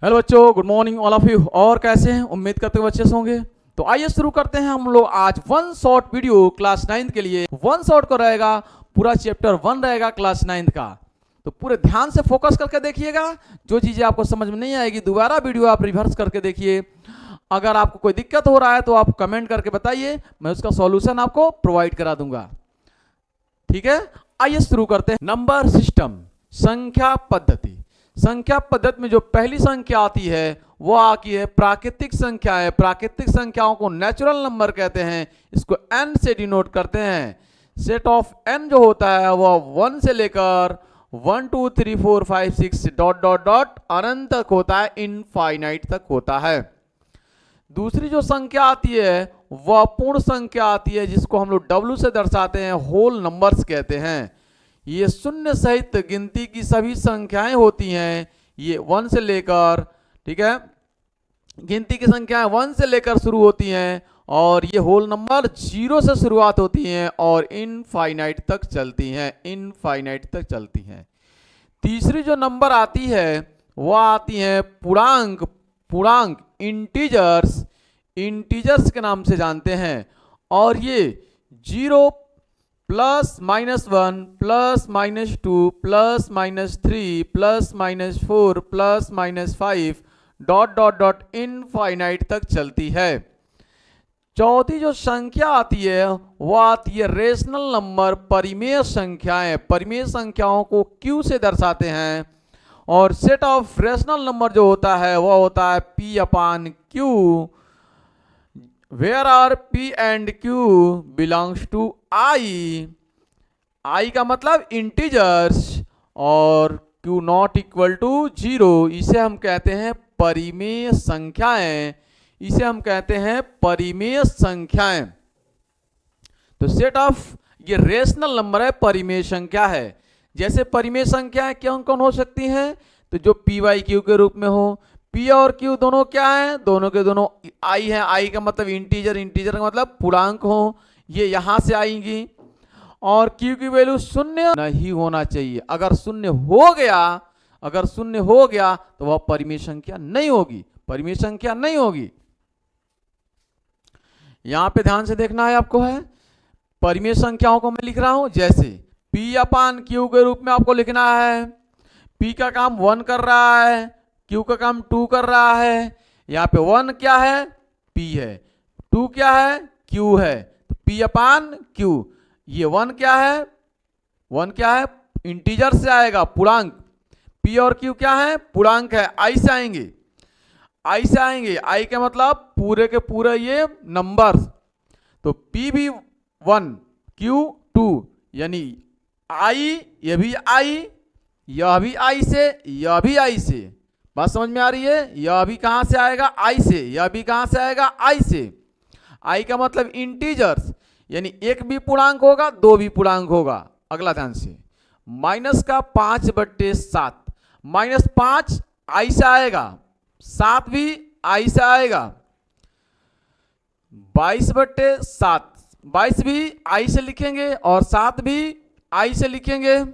Hello बच्चों, good morning all of you. और कैसे हैं? उम्मीद करते हैं अच्छे से होंगे। तो आइए शुरू करते हैं हम लोग आज वन शॉट वीडियो क्लास 9 के लिए। वन शॉट को रहेगा, पूरा चैप्टर 1 रहेगा क्लास 9 का। तो पूरे ध्यान से फोकस करके देखिएगा। जो चीज़ें आपको समझ में नहीं आएगी दोबारा वीडियो आप रिवर्स करके देखिए। अगर आपको कोई दिक्कत हो रहा है तो आप कमेंट करके बताइए, मैं उसका सॉल्यूशन आपको प्रोवाइड करा दूंगा। ठीक है, आइए शुरू करते हैं। नंबर सिस्टम, संख्या पद्धति। संख्या पद्धति में जो पहली संख्या आती है वो आती है प्राकृतिक संख्या है। प्राकृतिक संख्याओं को नेचुरल नंबर कहते हैं। इसको n से डिनोट करते हैं। सेट ऑफ n जो होता है वो 1 से लेकर 1 2 3 4 5 6 डॉट डॉट डॉट अनंत तक होता है, इनफाइनाइट तक होता है। दूसरी जो संख्या आती है वह पूर्ण संख्या आती है, जिसको हम लोग W से दर्शाते हैं, होल नंबर्स कहते हैं। ये शून्य सहित गिनती की सभी संख्याएं होती हैं। ये 1 से लेकर, ठीक है, गिनती की संख्याएं 1 से लेकर शुरू होती हैं और ये होल नंबर 0 से शुरुआत होती हैं और इनफाइनाइट तक चलती हैं, इनफाइनाइट तक चलती हैं। तीसरी जो नंबर आती है वह आती है पूर्णांक। पूर्णांक इंटीजर्स, इंटीजर्स के नाम से जानते हैं। और ये 0 plus minus 1 plus minus 2 plus minus 3 plus minus 4 plus minus 5 dot dot dot infinite तक चलती है। चौथी जो संख्या आती है वह आती है रेशनल नंबर, परिमेय संख्याएं। परिमेय संख्याओं को Q से दर्शाते हैं। और सेट ऑफ रेशनल नंबर जो होता है वह होता है P upon Q, where are P and Q belongs to I। I का मतलब इंटीजर्स और Q नॉट इक्वल टू 0। इसे हम कहते हैं परिमेय संख्याएं। इसे हम कहते हैं परिमेय संख्याएं। तो सेट ऑफ, ये रेशनल नंबर है, परिमेय संख्या है। जैसे परिमेय संख्याएं कौन कौन हो सकती हैं? तो जो P बाई Q के रूप में हो। P और Q दोनों क्या है? दोनों के दोनों I है। I का मतलब इंटीजर, इंटीजर का मतलब पूर्णांक हो, ये यहां से आएंगी। और Q की वैल्यू शून्य नहीं होना चाहिए। अगर शून्य हो गया, अगर शून्य हो गया तो वह परिमेय संख्या नहीं होगी, परिमेय संख्या नहीं होगी। यहां पे ध्यान से देखना है आपको है। परिमेय संख्याओं को मैं लिख रहा हूं, जैसे P अपान Q के रूप में आपको लिखना है। P का काम 1 कर रहा है, Q का काम 2 कर रहा है। यहाँ पे 1 क्या है? P है। 2 क्या है? Q है। तो P अपान Q। ये 1 क्या है? 1 क्या है? इंटीजर से आएगा, पूर्णांक। P और Q क्या है? पूर्णांक है, I से आएंगे, I से आएंगे। I का मतलब पूरे के पूरे ये नंबर। तो P भी 1, Q 2, यानी I, ये भी I, यह भी I से, यह भी I से। बात समझ में आ रही है? यह भी कहां से आएगा? I से। यह भी कहां से आएगा? I से। I का मतलब इंटीजर्स, यानी 1 भी पूर्णांक होगा, 2 भी पूर्णांक होगा। अगला ध्यान से, माइनस का 5/7, माइनस 5 I से आएगा, 7 भी I से आएगा। 22/7, 22 भी I से लिखेंगे और 7 भी I से लिखेंगे।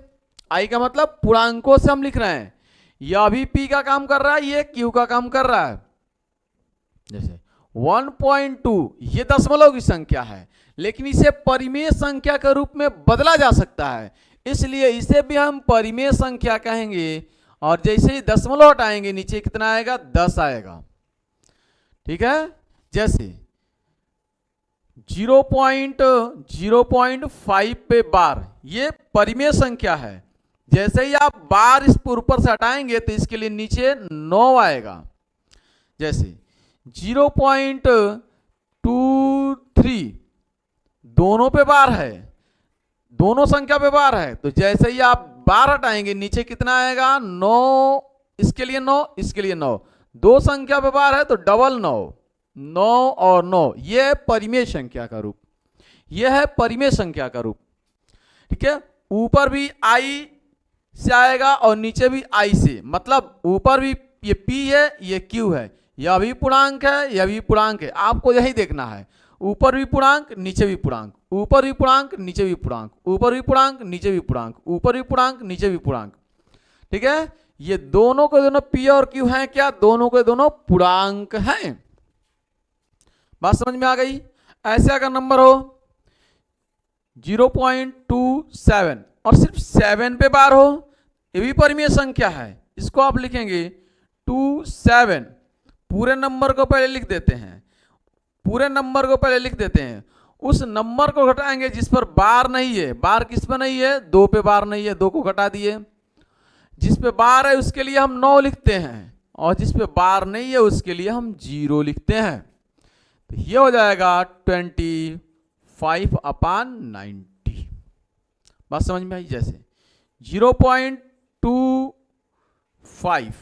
I का मतलब पूर्णांकों से हम लिख रहे हैं। यह भी P का काम कर रहा है, ये Q का काम कर रहा है। जैसे 1.2 ये दशमलव की संख्या है, लेकिन इसे परिमेय संख्या के रूप में बदला जा सकता है, इसलिए इसे भी हम परिमेय संख्या कहेंगे। और जैसे ही दशमलव हटाएंगे नीचे कितना आएगा? 10 आएगा। ठीक है, जैसे 0.05 पे बार, ये परिमेय संख्या है। जैसे ही आप बार इस ऊपर से हटाएंगे तो इसके लिए नीचे 9 आएगा। जैसे 0.23 दोनों पे बार है, दोनों संख्या पे बार है। तो जैसे ही आप बार हटाएंगे नीचे कितना आएगा? 9, इसके लिए 9, इसके लिए 9। दो संख्या पे बार है तो डबल 9, 9 और 9। यह है परिमेय संख्या का रूप, यह है परिमेय संख्या का रूप। ठीक है, ऊपर भी I से आएगा और नीचे भी I से, मतलब ऊपर भी ये P है, ये Q है, यह भी पूर्णांक है, यह भी पूर्णांक है। आपको यही देखना है, ऊपर भी पूर्णांक, नीचे भी पूर्णांक, ऊपर भी पूर्णांक, नीचे भी पूर्णांक, ऊपर भी पूर्णांक, नीचे भी पूर्णांक, ऊपर भी पूर्णांक, नीचे भी पूर्णांक। ठीक है, ये दोनों के दोनों पी और क्यू हैं क्या? दोनों के दोनों पूर्णांक हैं। बात समझ में आ गई? ऐसे अगर नंबर हो 0.27 और सिर्फ 7 पे बार हो, ये भी परिमेय संख्या है, इसको आप लिखेंगे 27। पूरे नंबर को पहले लिख देते हैं, पूरे नंबर को पहले लिख देते हैं, उस नंबर को घटाएंगे जिस पर बार नहीं है। बार किस पे नहीं है? 2 पे बार नहीं है, 2 को घटा दिए। जिस पे बार है उसके लिए हम 9 लिखते हैं, और जिस पे बार नहीं है उसके लिए हम 0 लिखते हैं। तो ये हो जाएगा 25/90। बात समझ में आई? जैसे 0.25,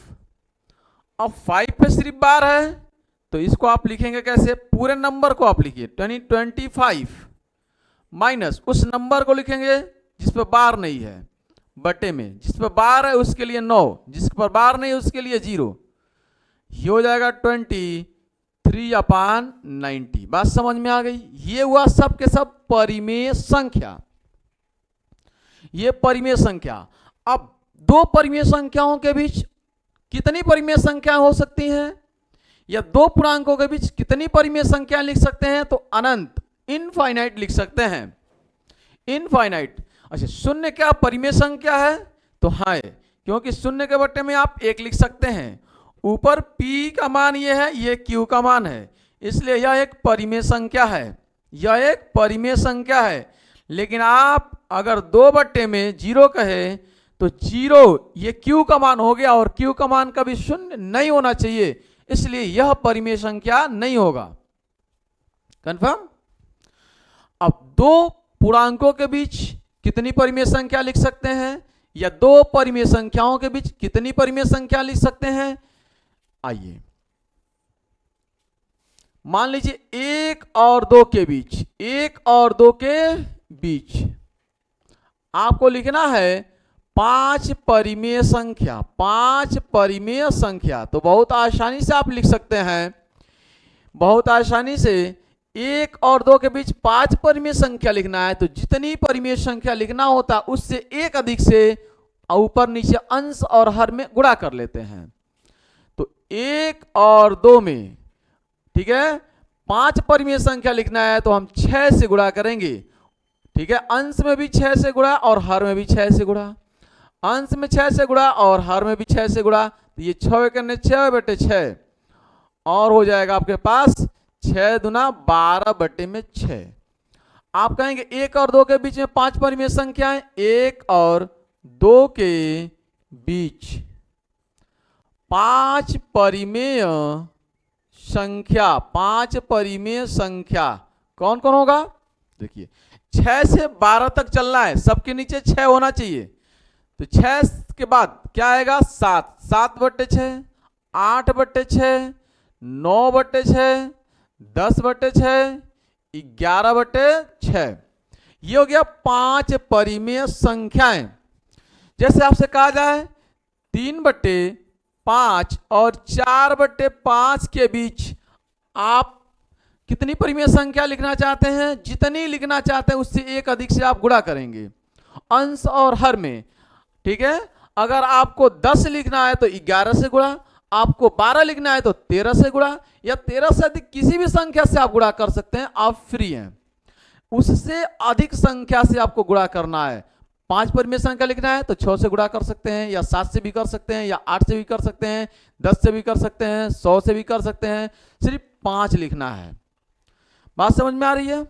अब 5 पे सिर्फ बार है तो इसको आप लिखेंगे कैसे? पूरे नंबर को आप लिखिए 25 माइनस उस नंबर को लिखेंगे जिस पर बार नहीं है, बटे में जिस पर बार है उसके लिए 9, जिस पर बार नहीं है उसके लिए 0। ये हो जाएगा 23/90। बात समझ में आ गई? ये हुआ सब के सब परिमेय संख्या, ये परिमेय संख्या। अब दो परिमेय संख्याओं के बीच कितनी परिमेय संख्या हो सकती हैं, या दो पूर्णांकों के बीच कितनी परिमेय संख्या लिख सकते हैं? तो अनंत, इनफाइनाइट लिख सकते हैं, इनफाइनाइट। अच्छा, शून्य क्या परिमेय संख्या है? तो हाँ है, क्योंकि शून्य के बट्टे में आप 1 लिख सकते हैं। ऊपर P का मान ये है, ये Q का मान है, इसलिए यह एक परिमेय संख्या है, यह एक परिमेय संख्या है। लेकिन आप अगर 2 बट्टे में 0 कहे तो 0 ये Q का मान हो गया, और Q का मान कभी शून्य नहीं होना चाहिए, इसलिए यह परिमेय संख्या नहीं होगा। कंफर्म? अब दो पूर्णांकों के बीच कितनी परिमेय संख्या लिख सकते हैं, या दो परिमेय संख्याओं के बीच कितनी परिमेय संख्या लिख सकते हैं? आइए मान लीजिए 1 और 2 के बीच, 1 और 2 के बीच आपको लिखना है 5 परिमेय संख्या, 5 परिमेय संख्या। तो बहुत आसानी से आप लिख सकते हैं, बहुत आसानी से 1 और 2 के बीच 5 परिमेय संख्या लिखना है, तो जितनी परिमेय संख्या लिखना होता उससे एक अधिक से ऊपर नीचे अंश और हर में गुणा कर लेते हैं। तो 1 और 2 में, ठीक है, 5 परिमेय संख्या लिखना है तो हम 6 से गुणा करेंगे, ठीक है। अंश में भी 6 से गुणा और हर में भी 6 से गुणा, अंश में 6 से गुणा और हर में भी 6 से गुणा। तो ये 6 करने 6 बटे 6 और हो जाएगा आपके पास 6 दूना 12 बटे में 6। आप कहेंगे 1 और 2 के बीच में 5 परिमेय संख्याएं, 1 और 2 के बीच 5 परिमेय संख्या, 5 परिमेय संख्या कौन कौन होगा? देखिए 6 से 12 तक चलना है, सबके नीचे 6 होना चाहिए। तो 6 के बाद क्या आएगा? 7, 7 बटे 6, 8 बटे 6, 9 बटे 6, 10 बटे 6, 11 बटे 6। ये हो गया 5 परिमेय संख्याएं। जैसे आपसे कहा जाए 3 बटे 5 और 4 बटे 5 के बीच आप कितनी परिमेय संख्या लिखना चाहते हैं? जितनी लिखना चाहते हैं उससे एक अधिक से आप गुणा करेंगे अंश और हर में, ठीक है। अगर आपको 10 लिखना है तो 11 से गुणा, आपको 12 लिखना है तो 13 से गुणा, या 13 से अधिक किसी भी संख्या से आप गुणा कर सकते हैं, आप फ्री हैं। उससे अधिक संख्या से आपको गुणा करना है, 5 परिमेय संख्या लिखना है तो 6 से गुणा कर सकते हैं, या 7 से भी कर सकते हैं, या 8 से भी कर सकते हैं, 10 से भी कर सकते हैं, 100 से भी कर सकते हैं, सिर्फ 5 लिखना है। बात समझ में आ रही है?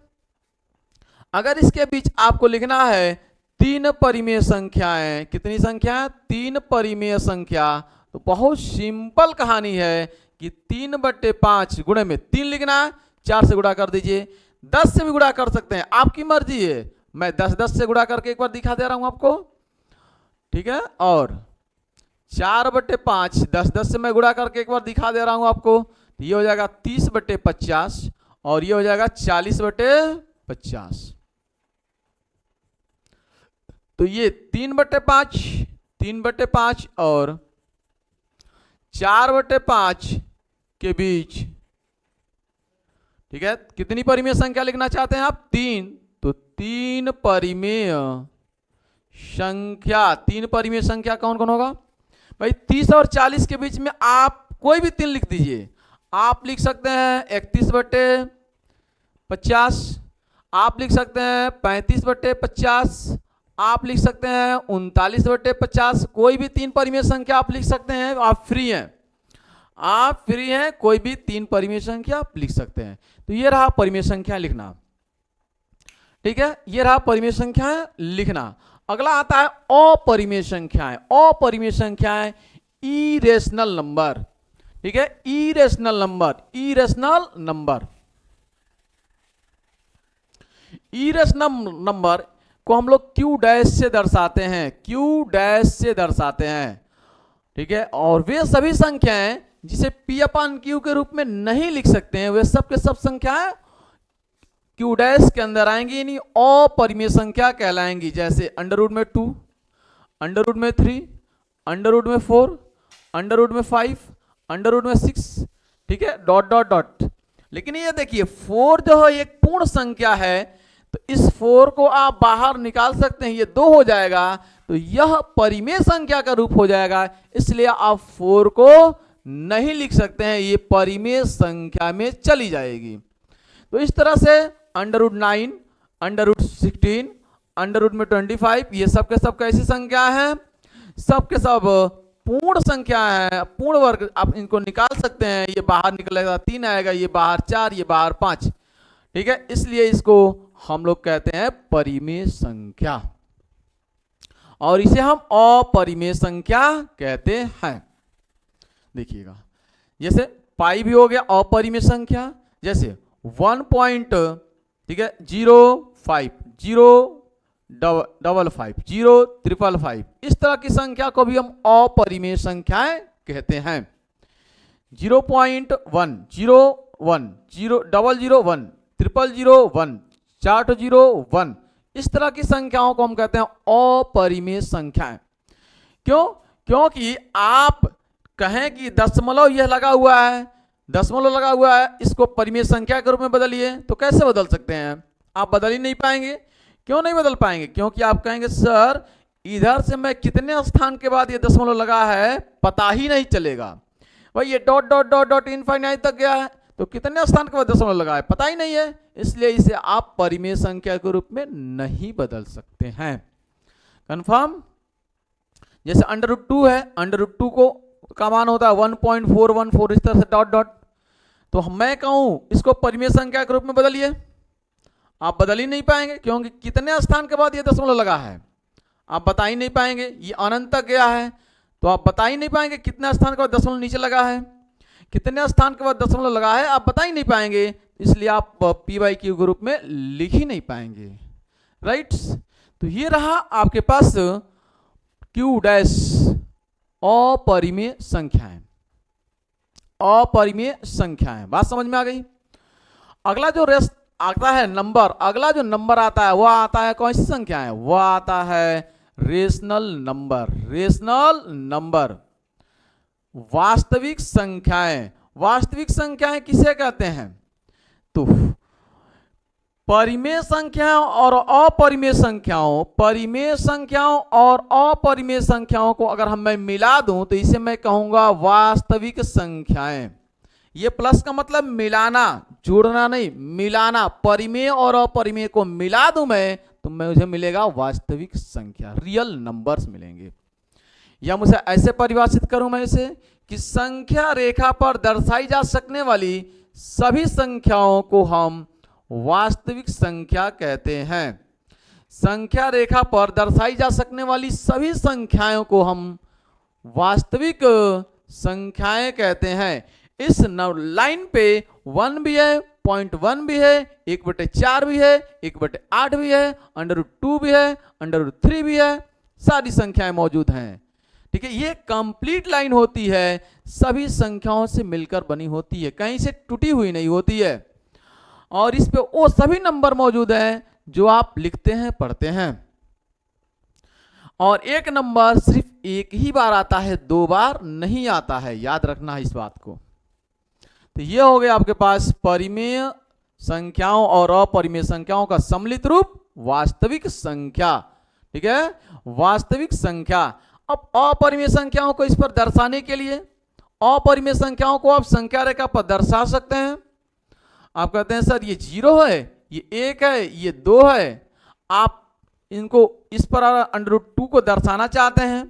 अगर इसके बीच आपको लिखना है 3 परिमेय संख्याएं, कितनी संख्या? 3 परिमेय संख्या। तो बहुत सिंपल कहानी है कि 3 बटे 5 गुणे में 3 लिखना है, 4 से गुणा कर दीजिए, 10 से भी गुणा कर सकते हैं, आपकी मर्जी है। मैं 10 से गुणा करके एक बार दिखा दे रहा हूं आपको, ठीक है। और 4 बटे 5 10 से मैं गुणा करके एक बार दिखा दे रहा हूं आपको। ये हो जाएगा 30 बटे 50 और ये हो जाएगा 40 बटे 50। तो ये 3 बटे 5, 3 बटे 5 और 4 बटे 5 के बीच, ठीक है, कितनी परिमेय संख्या लिखना चाहते हैं आप? 3। तो 3 परिमेय संख्या, 3 परिमेय संख्या कौन कौन होगा? भाई 30 और 40 के बीच में आप कोई भी 3 लिख दीजिए। आप लिख सकते हैं 31/50, आप लिख सकते हैं 35/50, आप लिख सकते हैं 39/50, कोई भी 3 परिमेय संख्या आप लिख सकते हैं। आप फ्री हैं, आप फ्री हैं, कोई भी 3 परिमेय संख्या आप लिख सकते हैं। तो ये रहा परिमेय संख्या लिखना, ठीक है, ये रहा परिमेय संख्याएं लिखना। अगला आता है अपरिमेय संख्याएं। अपरिमेय संख्याएं इरेशनल नंबर, ठीक है, irrational number, irrational number. Irrational number को हम लोग क्यू डैश से दर्शाते हैं, क्यू डैश से दर्शाते हैं, ठीक है। और वे सभी संख्याएं जिसे पी अपान क्यू के रूप में नहीं लिख सकते हैं, वे सब के सब संख्याएं क्यू डैश के अंदर आएंगी, यानी अपरिमेय संख्या कहलाएंगी। जैसे अंडर रूट में 2, अंडर रूट में 3, अंडर रूट में 4, अंडर रूट में 5, अंडर रूट में 6, ठीक है, डॉट डॉट डॉट। लेकिन ये देखिए 4 जो है एक पूर्ण संख्या है, तो इस 4 को आप बाहर निकाल सकते हैं, ये 2 हो जाएगा, तो यह परिमेय संख्या का रूप हो जाएगा, इसलिए आप 4 को नहीं लिख सकते हैं, ये परिमेय संख्या में चली जाएगी। तो इस तरह से under root 9, under root 16, under root में 25, ये सब के सब कैसी संख्या है, सब के सब पूर्ण संख्या है, पूर्ण वर्ग। आप इनको निकाल सकते हैं, ये बाहर निकलेगा 3 आएगा, ये बाहर 4, ये बाहर 5, ठीक है, इसलिए इसको हम लोग कहते हैं परिमेय संख्या, और इसे हम अपरिमेय संख्या कहते हैं। देखिएगा जैसे पाई भी हो गया अपरिमेय संख्या, जैसे 1. ठीक है 0.5, 0.55, 0.555, इस तरह की संख्या को भी हम अपरिमेय संख्याएं कहते हैं। 0.1, 0.1, 0.001, 0.001, 401, इस तरह की संख्याओं को हम कहते हैं अपरिमेय संख्याएं। क्यों? क्योंकि आप कहें कि दशमलव यह लगा हुआ है, दशमलव लगा हुआ है, इसको परिमेय संख्या के रूप में बदलिए, तो कैसे बदल सकते हैं? आप बदल ही नहीं पाएंगे। क्यों नहीं बदल पाएंगे? क्योंकि आप कहेंगे सर इधर से मैं कितने स्थान के बाद ये दशमलव लगा है पता ही नहीं चलेगा। भाई ये dot dot dot dot infinite तक गया है, तो कितने स्थान के बाद दशमलव लगा है पता ही नहीं है, इसलिए इसे आप परिमेय संख्या के रूप में नहीं बदल सकते हैं। कंफर्म? जैसे अंडर रूट 2 है, अंडर रूट 2 को का मान होता है 1.414, इस तरह से डॉट डॉट, तो मैं कहूं इसको परिमेय संख्या के रूप में बदलिए, आप बदल ही नहीं पाएंगे, क्योंकि कितने स्थान के बाद ये दशमलव लगा है आप बता ही नहीं पाएंगे। ये अनंत तक गया है, तो आप बता ही नहीं पाएंगे कितने स्थान के बाद दशमलव नीचे लगा है, कितने स्थान के बाद दशमलव लगा है आप बता ही नहीं पाएंगे, इसलिए आप p/q के रूप में लिख ही नहीं पाएंगे। राइट? तो ये रहा आपके पास q डैश अपरिमेय संख्याएं, अपरिमेय संख्याएं। बात समझ में आ गई? अगला जो रेस्ट आता है नंबर, अगला जो नंबर आता है वह आता है कौन सी संख्या है? वह आता है रेशनल नंबर। रेशनल नंबर, वास्तविक संख्याएं। वास्तविक संख्याएं किसे कहते हैं? तो परिमेय संख्याओं और अपरिमेय संख्याओं, परिमेय संख्याओं और अपरिमेय संख्याओं को अगर हम मैं मिला दूं तो इसे मैं कहूंगा वास्तविक संख्याएं। ये प्लस का मतलब मिलाना, जोड़ना नहीं, मिलाना। परिमेय और अपरिमेय को मिला दूं मैं तो मुझे मिलेगा वास्तविक संख्या, रियल नंबर्स मिलेंगे। या मुझे ऐसे परिभाषित करूं मैं इसे कि संख्या रेखा पर दर्शाई जा सकने वाली सभी संख्याओं को हम वास्तविक संख्या कहते हैं। संख्या रेखा पर दर्शाई जा सकने वाली सभी संख्याओं को हम वास्तविक संख्याएं कहते हैं। इस लाइन पे 1 भी है, 0.1 भी है, 1/4 भी है, 1/8 भी है, √2 भी है, √3 भी है, सारी संख्याएं मौजूद हैं। ठीक है, ये कंप्लीट लाइन होती है, सभी संख्याओं से मिलकर बनी होती है, कहीं से टूटी हुई नहीं होती है, और इस पे वो सभी नंबर मौजूद हैं जो आप लिखते हैं, पढ़ते हैं। और एक नंबर सिर्फ एक ही बार आता है, 2 बार नहीं आता है, याद रखना है इस बात को। तो ये हो गया आपके पास परिमेय संख्याओं और अपरिमेय संख्याओं का सम्मिलित रूप वास्तविक संख्या। ठीक है, वास्तविक संख्या। अब अपरिमेय संख्याओं को इस पर दर्शाने के लिए अपरिमेय संख्याओं को आप संख्या रेखा पर दर्शा सकते हैं। आप कहते हैं सर ये 0 है, ये 1 है, ये 2 है, आप इनको इस पर √2 को दर्शाना चाहते हैं,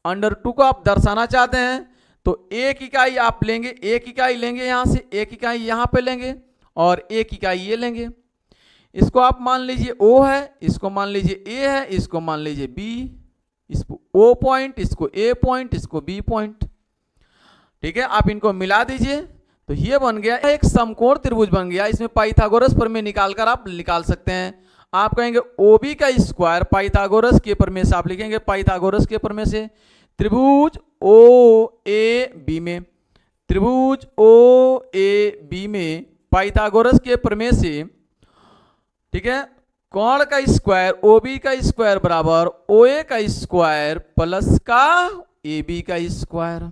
√2 को आप दर्शाना चाहते हैं तो एक इकाई आप लेंगे, एक इकाई लेंगे यहां से, एक इकाई यहां पे लेंगे और एक इकाई ये लेंगे। इसको आप मान लीजिए O है, इसको मान लीजिए A है, इसको मान लीजिए B, इसको O पॉइंट, इसको A पॉइंट, इसको B पॉइंट। ठीक है, आप इनको मिला दीजिए तो ये बन गया एक समकोण त्रिभुज बन गया। इसमें पाइथागोरस प्रमेय निकालकर आप निकाल सकते हैं। आप कहेंगे OB का स्क्वायर पाइथागोरस के प्रमेय से आप लिखेंगे पाइथागोरस के प्रमेय से त्रिभुज OAB में, त्रिभुज OAB में पाइथागोरस के प्रमेय से, ठीक है, कोण का स्क्वायर OB का स्क्वायर बराबर OA का स्क्वायर प्लस का AB का स्क्वायर,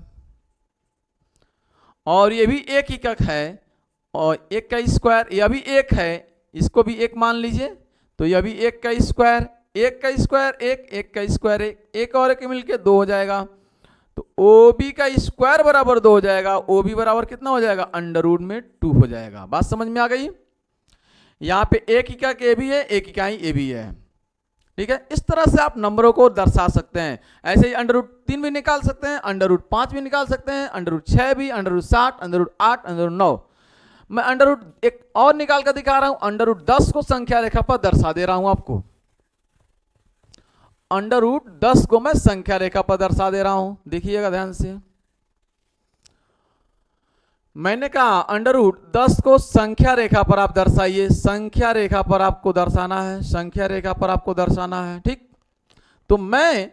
और ये भी एक एकक है और एक का स्क्वायर यह भी एक है, इसको भी एक मान लीजिए तो यह भी एक का स्क्वायर, एक का स्क्वायर एक, एक का स्क्वायर एक, एक और एक मिलके 2 हो जाएगा। तो OB का स्क्वायर बराबर 2 हो जाएगा, OB बराबर कितना हो जाएगा √2 हो जाएगा। बात समझ में आ गई। यहाँ पे एक इकाई AB है, एक इकाई AB है। ठीक है, इस तरह से आप नंबरों को दर्शा सकते हैं। ऐसे ही √3 भी निकाल सकते हैं, √5 भी निकाल सकते हैं, √6 भी, √7, √8, √9। मैं एक और निकाल कर दिखा रहा हूं, √10 को संख्या रेखा पर दर्शा दे रहा हूं आपको। √10 को मैं संख्या रेखा पर दर्शा दे रहा हूं, देखिएगा ध्यान से। मैंने कहा √10 को संख्या रेखा पर आप दर्शाइए, संख्या रेखा पर आपको दर्शाना है, संख्या रेखा पर आपको दर्शाना है। ठीक, तो मैं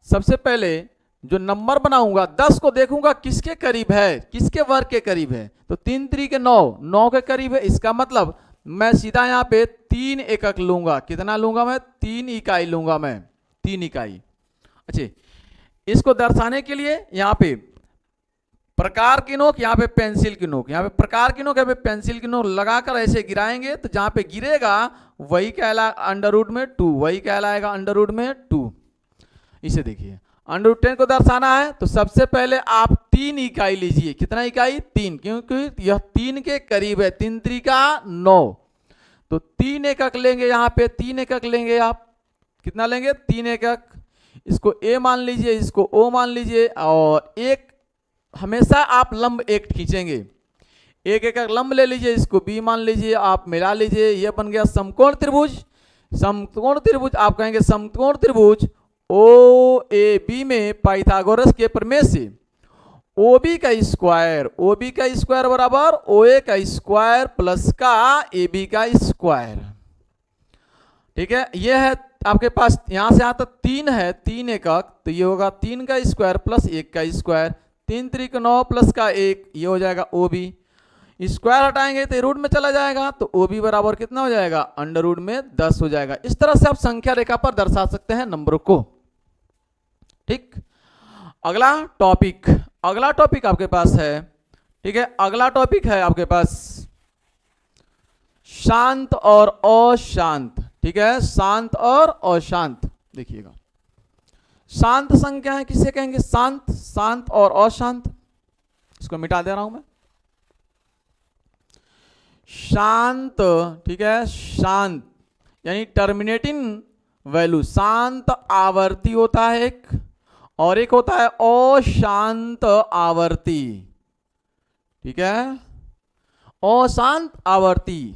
सबसे पहले जो नंबर बनाऊंगा 10 को देखूंगा किसके करीब है, किसके वर्ग के करीब है। तो 3 3 9, 9 के करीब है। इसका मतलब मैं सीधा यहाँ पे 3 एकक लूंगा। कितना लूंगा मैं? 3 इकाई लूंगा मैं, 3 इकाई। अच्छा, इसको दर्शाने के लिए यहाँ पे प्रकार की नोक, यहाँ पे पेंसिल की नोक, यहाँ पे प्रकार की नोक, यहाँ पे पेंसिल की नोक लगाकर ऐसे गिराएंगे तो जहां पे गिरेगा वही कहलाएगा √2, वही कहलाएगा √2। इसे देखिए, √10 को दर्शाना है तो सबसे पहले आप 3 इकाई लीजिए। कितना इकाई? 3, क्योंकि यह 3 के करीब है। 3 3 9, तो 3 एकक लेंगे। यहाँ पे 3 एकक लेंगे। आप कितना लेंगे? 3 एकक। इसको A मान लीजिए, इसको O मान लीजिए, और एक हमेशा आप लंब एक खींचेंगे। एक एकक लंब ले लीजिए, इसको B मान लीजिए, आप मिला लीजिए, यह बन गया समकोण त्रिभुज। समकोण त्रिभुज आप कहेंगे समकोण त्रिभुज OAB में पाइथागोरस के प्रमेय से OB का स्क्वायर बराबर OA का स्क्वायर प्लस का AB का स्क्वायर। ठीक है, यह है आपके पास। यहां से यहां तक 3 है, 3 एकक, तो ये होगा 3 का स्क्वायर प्लस 1 का स्क्वायर। 3 3 9 प्लस का 1, ये हो जाएगा OB। स्क्वायर हटाएंगे तो रूट में चला जाएगा, तो OB बराबर कितना हो जाएगा? √10 हो जाएगा। इस तरह से आप संख्या रेखा पर दर्शा सकते हैं नंबरों को। ठीक, अगला टॉपिक आपके पास है। ठीक है, अगला टॉपिक है आपके पास शांत और अशांत। ठीक है, शांत और अशांत। देखिएगा, शांत संख्या है, किसे कहेंगे? शांत और अशांत। इसको मिटा दे रहा हूं मैं। शांत, ठीक है, शांत यानी टर्मिनेटिंग वैल्यू, शांत आवर्ती होता है एक, और एक होता है अशांत आवर्ती। ठीक है, अशांत आवर्ती,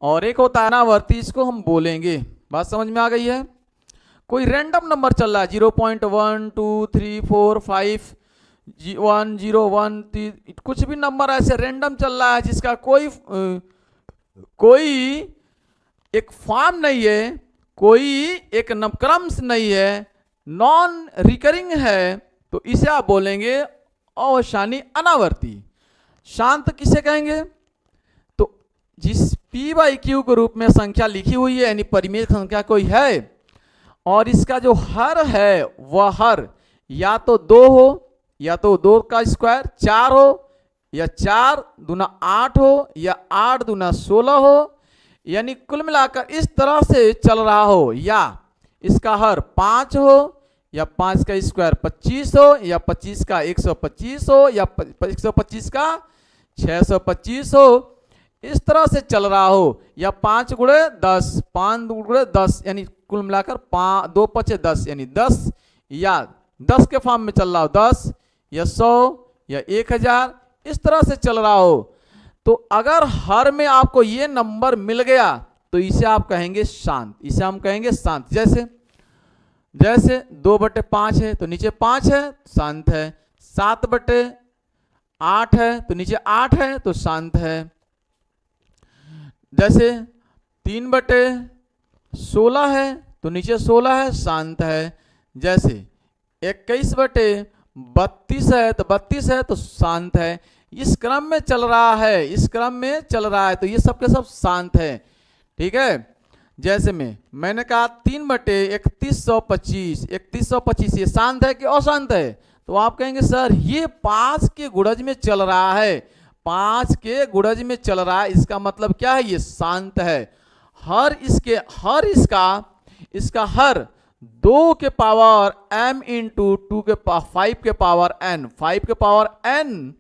और एक होता है अनावर्ती, इसको हम बोलेंगे। बात समझ में आ गई है? कोई रैंडम नंबर चल रहा है 0.1 2 3 4 5 1 0 1 3, कुछ भी नंबर ऐसे रैंडम चल रहा है जिसका कोई एक फॉर्म नहीं है, कोई एक क्रम नहीं है, नॉन रिकरिंग है, तो इसे आप बोलेंगे अशानी अनावर्ती। शांत किसे कहेंगे? तो जिस P/Q के रूप में संख्या लिखी हुई है, यानी परिमेय संख्या कोई है, और इसका जो हर है वह हर या तो 2 हो, या तो 2 का स्क्वायर 4 हो, या 4 दूना 8 हो, या 8 दूना 16 हो, यानी कुल मिलाकर इस तरह से चल रहा हो, या इसका हर 5 हो, या 5 का स्क्वायर 25 हो, या 25 का 125 हो, या 125 का 625 हो, इस तरह से चल रहा हो, या 5 गुणे 10, 5 गुणे 10 यानी कुल मिलाकर 2 पचे 10 यानी 10, या 10 के फॉर्म में चल रहा हो 10 या 100 या 1000, इस तरह से चल रहा हो, तो अगर हर में आपको ये नंबर मिल गया तो इसे आप कहेंगे शांत, इसे हम कहेंगे शांत। जैसे 2/5 है तो नीचे 5 है, शांत है। 7/8 है तो नीचे 8 है तो शांत है। जैसे 3/16 है तो नीचे 16 है, शांत है। जैसे 21/32 है तो 32 है तो शांत है। इस क्रम में चल रहा है, इस क्रम में चल रहा है, तो ये सब के सब शांत है। ठीक है, जैसे मैंने कहा 3/3125, 3125 ये शांत है कि अशांत है? तो आप कहेंगे सर ये 5 के गुणज में चल रहा है, 5 के गुणज में चल रहा है, इसका मतलब क्या है? ये शांत है। इसका हर 2 के पावर m इंटू 2 के 5 के पावर n, 5 के पावर n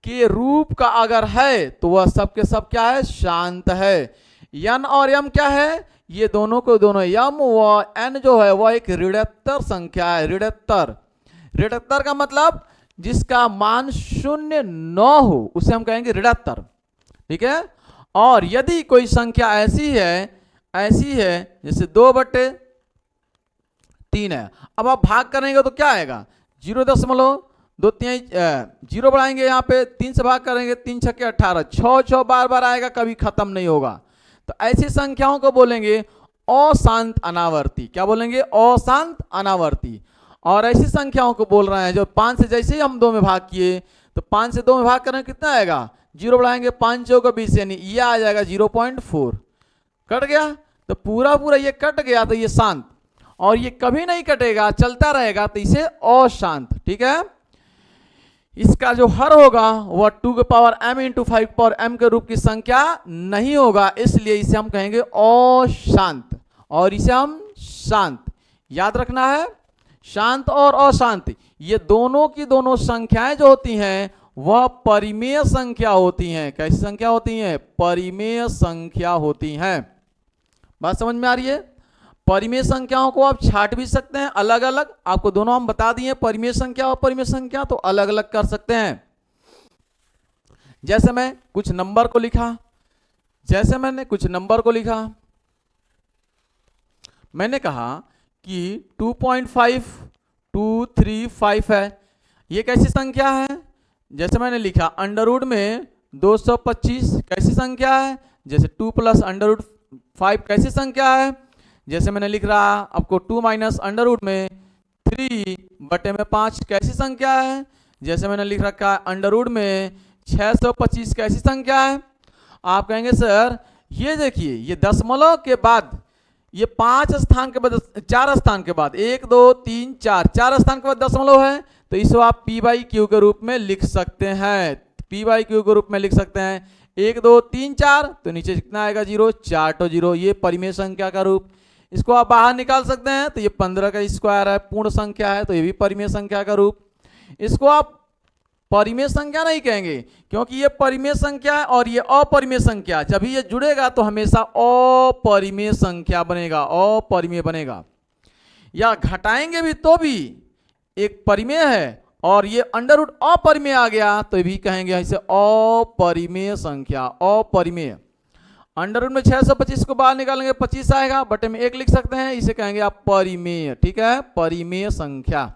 के रूप का अगर है तो वह सब के सब क्या है? शांत है। n और m क्या है? ये दोनों को दोनों m व n जो है वह एक ऋणात्मक संख्या है। ऋणात्मक का मतलब जिसका मान 0 न हो उसे हम कहेंगे ऋणात्मक। ठीक है, और यदि कोई संख्या ऐसी है जैसे 2/3 है, अब आप भाग करेंगे तो क्या आएगा? 0.23 जीरो बढ़ाएंगे, यहाँ पे 3 से भाग करेंगे, 3 छक्के 18, 6 बार बार आएगा, कभी खत्म नहीं होगा। तो ऐसी संख्याओं को बोलेंगे अशांत अनावर्ती। क्या बोलेंगे? अशांत अनावर्ती। और ऐसी संख्याओं को बोल रहे हैं जो 5 से जैसे ही हम 2 में भाग किए तो 5 से 2 में भाग करें कितना आएगा? 0 बढ़ाएंगे, 5 चौका 20 यानी ये आ जाएगा 0.4। कट गया, तो पूरा ये कट गया तो ये शांत, और ये कभी नहीं कटेगा, चलता रहेगा, तो इसे अशांत। ठीक है, इसका जो हर होगा वह 2 के पावर m इंटू 5 के पावर m के रूप की संख्या नहीं होगा, इसलिए इसे हम कहेंगे अशांत, और इसे हम शांत। याद रखना है, शांत और अशांत ये दोनों की दोनों संख्याएं जो होती हैं वह परिमेय संख्या होती हैं। कैसी संख्या होती हैं? परिमेय संख्या होती हैं। बात समझ में आ रही है? परिमेय संख्याओं को आप छाट भी सकते हैं अलग अलग, आपको दोनों हम बता दिए, परिमेय संख्या और परिमेय संख्या, तो अलग अलग कर सकते हैं। जैसे मैं कुछ नंबर को लिखा, मैंने कहा कि 2.5235 है, ये कैसी संख्या है? जैसे मैंने लिखा अंडर में 225 कैसी संख्या है? जैसे 2 + √5 कैसी संख्या है? जैसे मैंने लिख रहा आपको 2 - अंडर में 3/5 कैसी संख्या है? जैसे मैंने लिख रखा अंडर में 625 कैसी संख्या है? आप कहेंगे सर ये देखिए, ये दशमलव के बाद, ये 5 स्थान के बाद 4 स्थान के बाद 1 2 3 4 स्थान के बाद दशमलव है, तो इसको आप p/q के रूप में लिख सकते हैं। p/q के रूप में लिख सकते हैं 1 2 3 4, तो नीचे कितना आएगा? 0, 4 तो 0, ये परिमेय संख्या का रूप। इसको आप बाहर निकाल सकते हैं, तो ये 15 का स्क्वायर है, पूर्ण संख्या है, तो ये भी परिमेय संख्या का रूप। इसको आप परिमेय संख्या नहीं कहेंगे क्योंकि ये परिमेय संख्या है और ये अपरिमेय संख्या, जब ये जुड़ेगा तो हमेशा अपरिमेय संख्या बनेगा, अपरिमेय बनेगा। या घटाएंगे भी तो भी एक परिमेय है और ये अंडर रूट अपरिमेय आ गया तो भी कहेंगे ऐसे अपरिमेय संख्या, अपरिमेय। अंडर रूट में 625 को बाहर निकालेंगे 25 आएगा, बटे में 1 लिख सकते हैं, इसे कहेंगे आप परिमेय। ठीक है, परिमेय संख्या।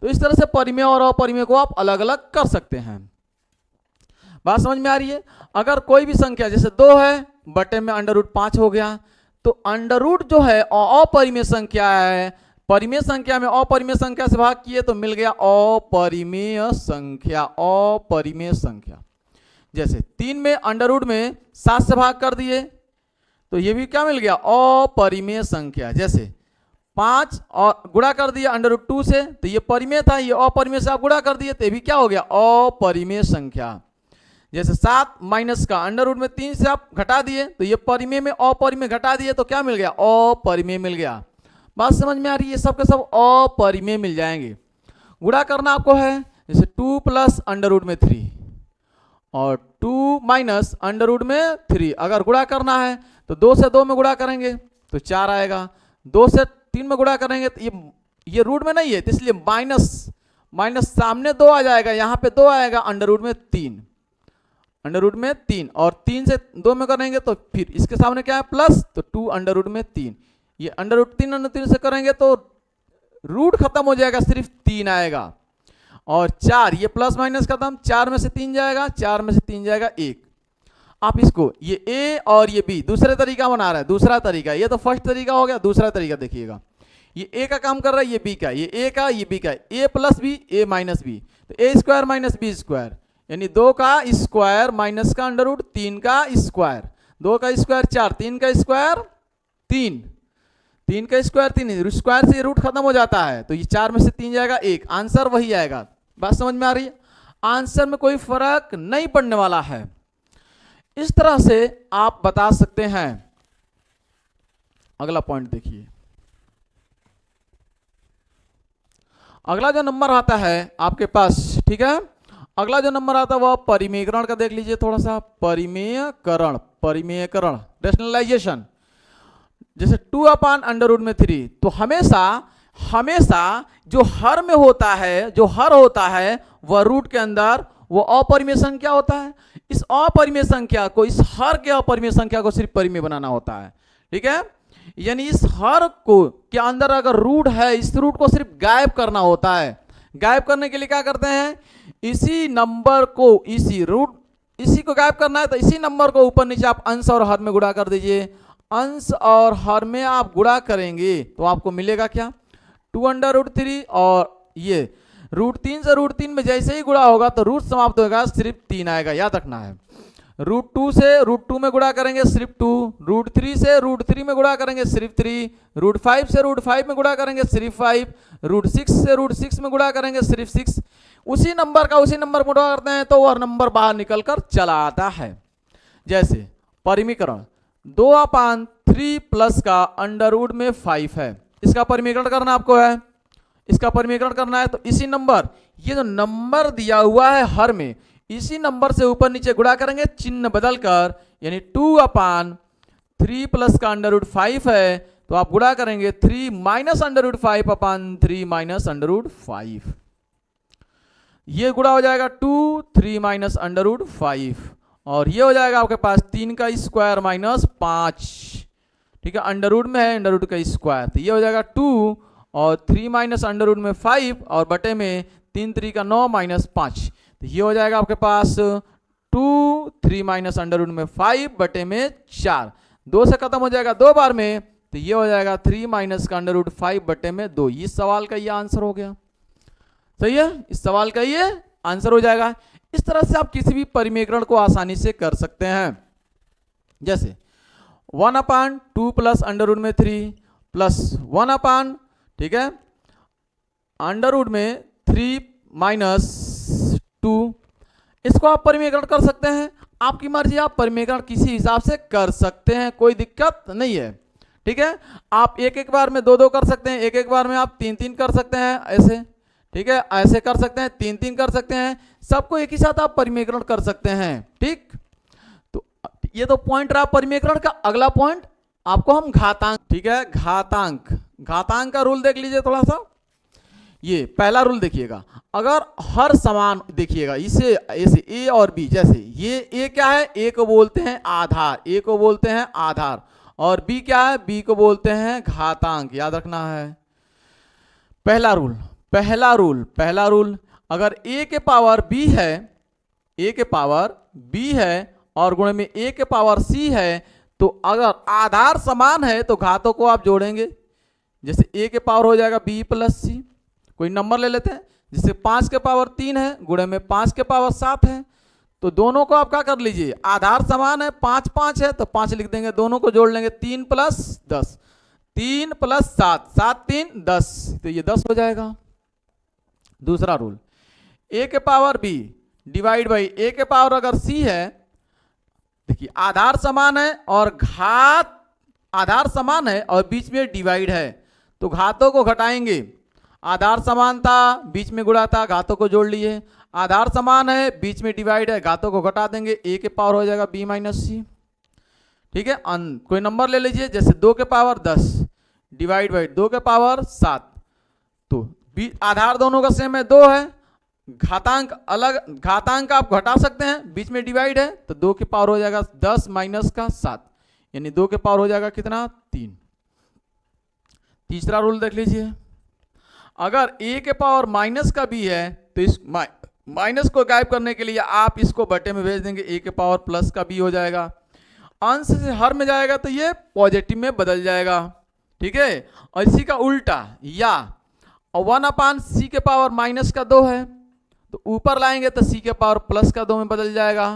तो इस तरह से परिमेय और अपरिमेय को आप अलग अलग कर सकते हैं। बात समझ में आ रही है? अगर कोई भी संख्या जैसे 2 है, बटे में अंडर रूट 5 हो गया, तो अंडर रूट जो है अपरिमेय संख्या है, परिमेय संख्या में अपरिमेय संख्या से भाग किए तो मिल गया अपरिमेय संख्या, अपरिमेय संख्या। जैसे 3 में अंडर रूट में 7 से भाग कर दिए तो ये भी क्या मिल गया? अपरिमेय संख्या। जैसे 5 और गुणा कर दिया अंडर रूट 2 से, तो ये परिमेय था, ये अपरिमेय से आप गुणा कर दिए तो ये भी क्या हो गया? अपरिमेय संख्या। जैसे 7 माइनस का अंडर रूट में 3 से आप घटा दिए तो ये परिमेय में अपरिमेय घटा दिए तो क्या मिल गया? अपरिमेय मिल गया। बात समझ में आ रही है? सब के सब अपरिमेय मिल जाएंगे। गुणा करना आपको है, जैसे 2 प्लस अंडर रूट में 3 और 2 माइनस अंडर रूट में 3। अगर गुणा करना है तो 2 से 2 में गुणा करेंगे तो 4 आएगा, 2 से 3 में गुणा करेंगे तो ये रूट में नहीं है तो इसलिए माइनस सामने 2 आ जाएगा, यहाँ पे 2 आएगा, अंडर रूट में 3, अंडर रूट में 3 और 3 से 2 में करेंगे तो फिर इसके सामने क्या है प्लस, तो 2 अंडर रूट में 3। ये अंडर रूट 3 अंडर 3 से करेंगे तो रूट खत्म हो जाएगा, सिर्फ 3 आएगा। और 4, ये प्लस माइनस खत्म, 4 में से 3 जाएगा, 4 में से 3 जाएगा 1। आप इसको ये ए और ये बी दूसरे तरीका बना रहे हैं, दूसरा तरीका, ये तो फर्स्ट तरीका हो गया, दूसरा तरीका देखिएगा। ये ए का काम कर रहा है, ये बी का, ये ए का, ये बी का, ए प्लस बी, ए माइनस बी, तो ए स्क्वायर माइनस बी स्क्वायर, यानी 2 का स्क्वायर माइनस का अंडर रूट 3 का स्क्वायर, 2 का स्क्वायर 4, 3 का स्क्वायर 3, 3 का स्क्वायर 3, स्क्वायर से रूट खत्म हो जाता है, तो ये 4 में से 3 जाएगा 1, आंसर वही आएगा। बात समझ में आ रही है? आंसर में कोई फर्क नहीं पड़ने वाला है। इस तरह से आप बता सकते हैं। अगला पॉइंट देखिए, अगला जो नंबर आता है आपके पास, ठीक है, अगला जो नंबर आता है वह परिमेयकरण का देख लीजिए थोड़ा सा। परिमेयकरण रैशनलाइजेशन, जैसे 2 अपान अंडर रूट में 3, तो हमेशा जो हर में होता है, जो हर होता है वह रूट के अंदर वो अपरिमेय संख्या होता है। इस अपरिमेय संख्या को, इस हर के अपरिमेय संख्या को सिर्फ परिमेय बनाना होता है, ठीक है। यानी इस हर को के अंदर अगर रूट है, इस रूट को सिर्फ गायब करना होता है। गायब करने के लिए क्या करते हैं, इसी नंबर को, इसी को गायब करना है तो इसी नंबर को ऊपर नीचे आप अंश और हर में गुणा कर दीजिए। अंश और हर में आप गुणा करेंगे तो आपको मिलेगा क्या, 2 अंडर रूट 3, और ये रूट 3 से रूट 3 में जैसे ही गुणा होगा तो रूट समाप्त होगा, सिर्फ 3 आएगा, याद रखना है। रूट 2 से रूट 2 में गुणा करेंगे सिर्फ 2, रूट 3 से रूट 3 में गुणा करेंगे सिर्फ 3, रूट 5 से रूट 5 में गुणा करेंगे सिर्फ 5, रूट 6 से रूट 6 में गुणा करेंगे सिर्फ 6। उसी नंबर का उसी नंबर में गुणा करते हैं तो वह नंबर बाहर निकल कर चला आता है। जैसे परिमीकरण 2 अपान 3 प्लस का अंडर रूट में 5 है, इसका परिमीकरण करना आपको है, इसका परिमीकरण करना है तो इसी नंबर, ये जो नंबर दिया हुआ है हर में, इसी नंबर से ऊपर नीचे गुणा करेंगे चिन्ह बदलकर, यानी 2 अपान 3 प्लस का अंडर रूट 5 है तो आप गुणा करेंगे 3 माइनस अंडर रूट 5 अपान 3 माइनस अंडर रूट 5। ये गुणा हो जाएगा 2 3 माइनस अंडर रूट 5, और ये हो जाएगा आपके पास 3 का स्क्वायर माइनस 5, ठीक है, अंडर रूट में है अंडर रूट का स्क्वायर, तो ये हो जाएगा 2 और 3 माइनस अंडर रूट में 5 और बटे में 3 3 का 9 माइनस 5, तो ये हो जाएगा आपके पास 2 3 माइनस अंडर रूट में 5 बटे में 4, 2 से खत्म हो जाएगा 2 बार में, तो ये हो जाएगा 3 माइनस का अंडर रूट 5 बटे में 2। इस सवाल का ये आंसर हो गया, सही है, इस सवाल का ये आंसर हो जाएगा। इस तरह से आप किसी भी परिमेयकरण को आसानी से कर सकते हैं। जैसे 1 अपान 2 प्लस अंडर रूट में 3 प्लस 1 अपान, ठीक है, अंडर रूट में 3 माइनस 2, इसको आप परिमेयकरण कर सकते हैं, आपकी मर्जी, आप परिमेयकरण किसी हिसाब से कर सकते हैं, कोई दिक्कत नहीं है, ठीक है। आप एक एक बार में 2 2 कर सकते हैं, एक एक बार में आप 3 3 कर सकते हैं, ऐसे, ठीक है, ऐसे कर सकते हैं, 3 3 कर सकते हैं, सबको एक ही साथ आप परिमेयकरण कर सकते हैं, ठीक। तो ये तो पॉइंट रहा परिमेयकरण का। अगला पॉइंट आपको हम घातांक, ठीक है, घातांक का रूल देख लीजिए थोड़ा सा। ये पहला रूल देखिएगा, अगर हर समान, देखिएगा इसे ऐसे ए और बी, जैसे ये ए क्या है, ए को बोलते हैं आधार, ए को बोलते हैं आधार, और बी क्या है, बी को बोलते हैं घातांक, याद रखना है। पहला रूल, अगर ए के पावर बी है, ए के पावर बी है और गुणे में ए के पावर सी है, तो अगर आधार समान है तो घातों को आप जोड़ेंगे, जैसे ए के पावर हो जाएगा बी प्लस सी, कोई नंबर ले लेते हैं, जैसे 5 के पावर 3 है गुणे में 5 के पावर 7 है, तो दोनों को आप क्या कर लीजिए, आधार समान है, 5 5 है तो 5 लिख देंगे, दोनों को जोड़ लेंगे, 3 प्लस 10, 3 प्लस 7, 7 3 10, तो ये 10 हो जाएगा। दूसरा रूल, ए के पावर बी डिवाइड बाई ए के पावर अगर सी है, देखिए आधार समान है और घात आधार समान है और बीच में डिवाइड है, तो घातों को घटाएंगे। आधार समान था, बीच में गुणा था, घातों को जोड़ लिए। आधार समान है, बीच में डिवाइड है, घातों को घटा देंगे, ए के पावर हो जाएगा बी माइनस सी। ठीक है, कोई नंबर ले लीजिए, जैसे 2 के पावर 10 डिवाइड बाई 2 के पावर 7। तो आधार दोनों का सेम है, 2 है, घातांक अलग, घातांक आप घटा सकते हैं, बीच में डिवाइड है, तो 2 के पावर हो जाएगा 10 माइनस का 7, यानी 2 के पावर हो जाएगा कितना 3। तीसरा रूल देख लीजिए, अगर a के पावर माइनस का b है तो इस माइनस को गायब करने के लिए आप इसको बटे में भेज देंगे, a के पावर प्लस का b हो जाएगा। अंश से हर में जाएगा तो ये पॉजिटिव में बदल जाएगा। ठीक है, और इसी का उल्टा या 1/c के पावर माइनस का 2 है तो ऊपर लाएंगे तो c के पावर प्लस का 2 में बदल जाएगा।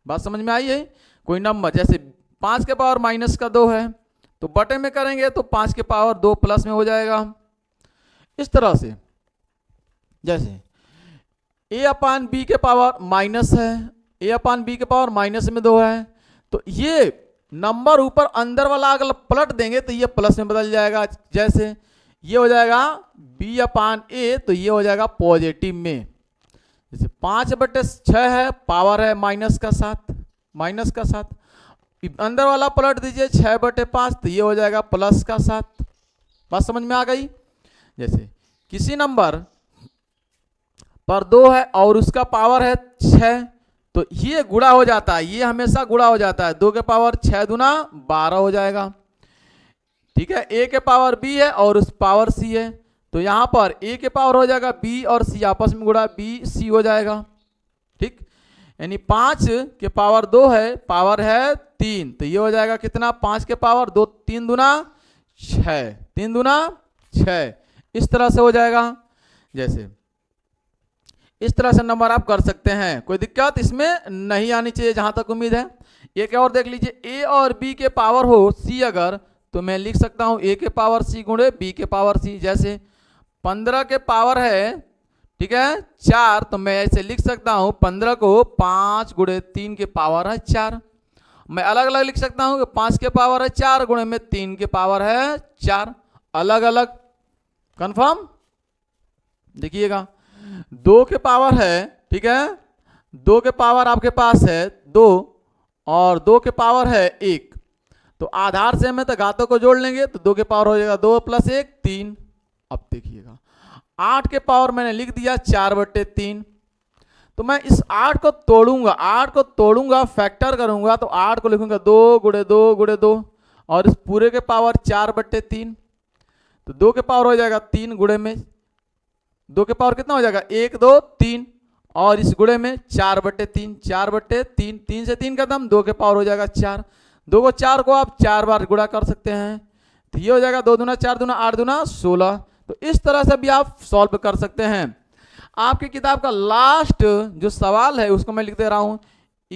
बात समझ में आई है? कोई नंबर जैसे 5 के पावर माइनस का 2 है तो बटे में करेंगे तो 5 के पावर 2 प्लस में हो जाएगा। इस तरह से जैसे a/b के पावर माइनस है, a/b के पावर माइनस में 2 है, तो ये नंबर ऊपर अंदर वाला अगर पलट देंगे तो ये प्लस में बदल जाएगा। जैसे ये हो जाएगा b/a तो ये हो जाएगा पॉजिटिव में। जैसे 5/6 है, पावर है माइनस का 7, माइनस का 7, अंदर वाला पलट दीजिए 6/5 तो ये हो जाएगा प्लस का 7। बात समझ में आ गई? जैसे किसी नंबर पर 2 है और उसका पावर है 6 तो ये गुणा हो जाता है, ये हमेशा गुणा हो जाता है, 2 के पावर 6 दूना 12 हो जाएगा। ठीक है, a के पावर b है और उस पावर c है तो यहां पर a के पावर हो जाएगा b और c आपस में गुणा b c हो जाएगा। ठीक, यानी 5 के पावर 2 है, पावर है 3 तो ये हो जाएगा कितना 5 के पावर 2, 3 दूना 6, 3 दूना 6, इस तरह से हो जाएगा। जैसे इस तरह से नंबर आप कर सकते हैं, कोई दिक्कत इसमें नहीं आनी चाहिए जहां तक उम्मीद है। एक और देख लीजिए, a और b के पावर हो c अगर तो मैं लिख सकता हूं a के पावर c गुणे b के पावर c। जैसे 15 के पावर है, ठीक है 4 तो मैं ऐसे लिख सकता हूं 15 को 5 गुणे 3 के पावर है 4। मैं अलग अलग लिख सकता हूं कि 5 के पावर है 4 गुणे में 3 के पावर है 4, अलग अलग। कंफर्म? देखिएगा 2 के पावर है, ठीक है 2 के पावर आपके पास है 2 और 2 के पावर है 1 तो आधार से में तो घातों को जोड़ लेंगे तो 2 के पावर हो जाएगा 2 + 1 3। अब देखिएगा 8 के पावर मैंने लिख दिया 4/3 तो मैं इस 8 को तोड़ूंगा, 8 को तोड़ूंगा फैक्टर करूंगा तो 8 को लिखूंगा 2 × 2 × 2 और इस पूरे के पावर 4/3 तो 2 के पावर हो जाएगा 3 गुणे में 2 के पावर कितना हो जाएगा 1 2 3 और इस गुणे में 4/3, 4/3, 3 से 3 खत्म, 2 के पावर हो जाएगा 4, 2 को 4 को आप 4 बार गुणा कर सकते हैं तो ये हो जाएगा 2 दूना 4 दूना 8 दूना 16। तो इस तरह से भी आप सॉल्व कर सकते हैं। आपकी किताब का लास्ट जो सवाल है उसको मैं लिख दे रहा हूं,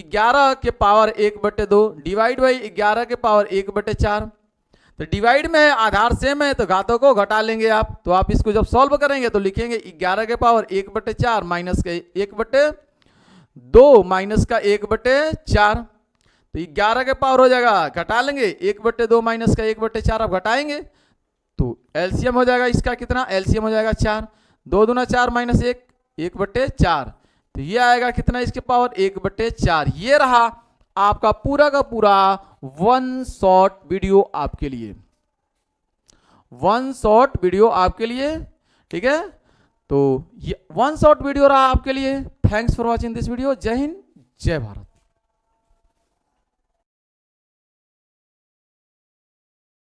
11 के पावर 1/2 डिवाइड बाई 11 के पावर 1/4। तो डिवाइड में है, आधार सेम है तो घातों को घटा लेंगे आप। तो आप इसको जब सॉल्व करेंगे तो लिखेंगे 11 के पावर 1/4 माइनस का 1/2 माइनस का 1/4 तो 11 के पावर हो जाएगा, घटा लेंगे 1/2 माइनस का 1/4 आप घटाएंगे तो एलसीएम हो जाएगा इसका कितना, एलसीएम हो जाएगा 4, 2 दूना 4 माइनस 1 1/4 तो ये आएगा कितना इसके पावर 1/4। ये रहा आपका पूरा का पूरा 1 शॉर्ट वीडियो आपके लिए, 1 शॉर्ट वीडियो आपके लिए। ठीक है, तो ये 1 शॉर्ट वीडियो रहा आपके लिए। Thanks for watching this video. जय हिंद, जय भारत।